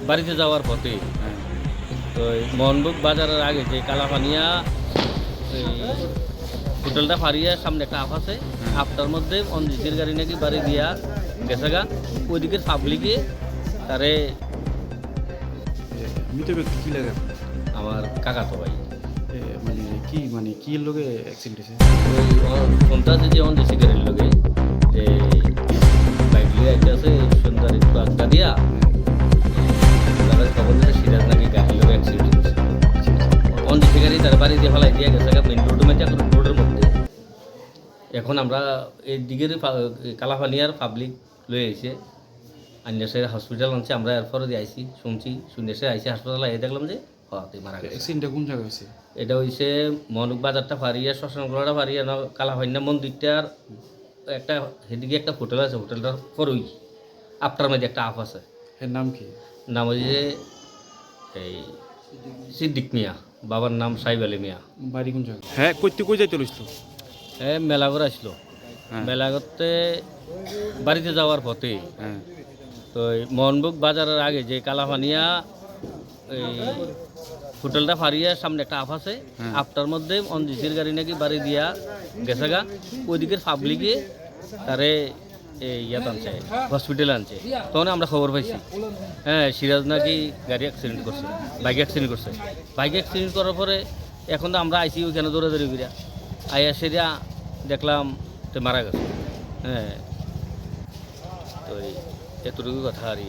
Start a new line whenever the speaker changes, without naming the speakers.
বাড়িতে যাওয়ার পথে
হ্যাঁ
তো এই মোহনবাগ বাজারের আগে যে কালাপানিয়া এই হোটেলটা ফারিয়া সামনে একটা আপ আছে, আপটার মধ্যে অঞ্জিতের গাড়ি নাকি বাড়ি দিয়া গেছে গা। ওইদিকের পাবলিকে তারে
মৃত ব্যক্তি কি লাগে আপনার?
আমার কাকাতো ভাই
মানে কি লোকে অ্যাক্সিডেন্ট হয়েছে?
ওই ফোনটা আছে যে অঞ্জিত গাড়ির লোকে যে বাইক লিয়ে আইতে আছে সুন্দর একটু আড্ডা দিয়া তারা খবর দিয়েছে সিরাজ নাকি গাড়ির লোক অ্যাক্সিডেন্ট হয়েছে। অঞ্জিত গাড়ি তার বাড়ি দিয়ে ফেলাই দিয়ে গেছে গা মেন রোডের মধ্যে, এখন রোডের মধ্যে। এখন আমরা এই দিকের কালাপানিয়ার পাবলিক লয়ে আইছে আন্যাসের হসপিটাল আনছে, আমরা এরপরে দিয়ে আইসি শুনছি শুনেছে আইসি হাসপাতালে আই দেখলাম যে হতে মারা গেছে।
অ্যাক্সিডেন্টটা কোন জায়গায় হয়েছে?
এটা হইছে মনুক বাজারটা ফারিয়া শ্মশানগড়াটা ফারিয়া না কালাপানিয়া মন্দিরটার একটা সেদিকে একটা হোটেল আছে, হোটেলটার পরই আপটার মধ্যে একটা আপ আছে।
এর নাম কি?
নাম হচ্ছে এই সিদ্দিক মিয়া, বাবার নাম সাইব আলী মিয়া।
বাড়ি কোন জায়গায়? হ্যাঁ কই যাইতে লইছিল?
মেলা করে আসলো,
হ্যাঁ
মেলা করতে বাড়িতে যাওয়ার পথে
হ্যাঁ
তো এই মোহনবাগ বাজারের আগে যে কালাপানিয়া এই হোটেলটা ফারিয়া সামনে একটা আপ আছে,
হ্যাঁ।
আপটার মধ্যে অঞ্জিতের গাড়ি নাকি বাড়ি দিয়া গেছে গা। ওইদিকের পাবলিকে তারে ইয়াত আনছে, হসপিটালে আনছে। তখন আমরা খবর পাইছি হ্যাঁ সিরাজ নাকি গাড়ি অ্যাক্সিডেন্ট করছে, বাইক অ্যাক্সিডেন্ট করছে। বাইক অ্যাক্সিডেন্ট করার পরে এখন তো আমরা আইসি ওইখানে দৌড়াদৌড়ি করিয়া আইয়া সেটা দেখলাম তো মারা গেছে। হ্যাঁ তো এই এতটুকু কথা আর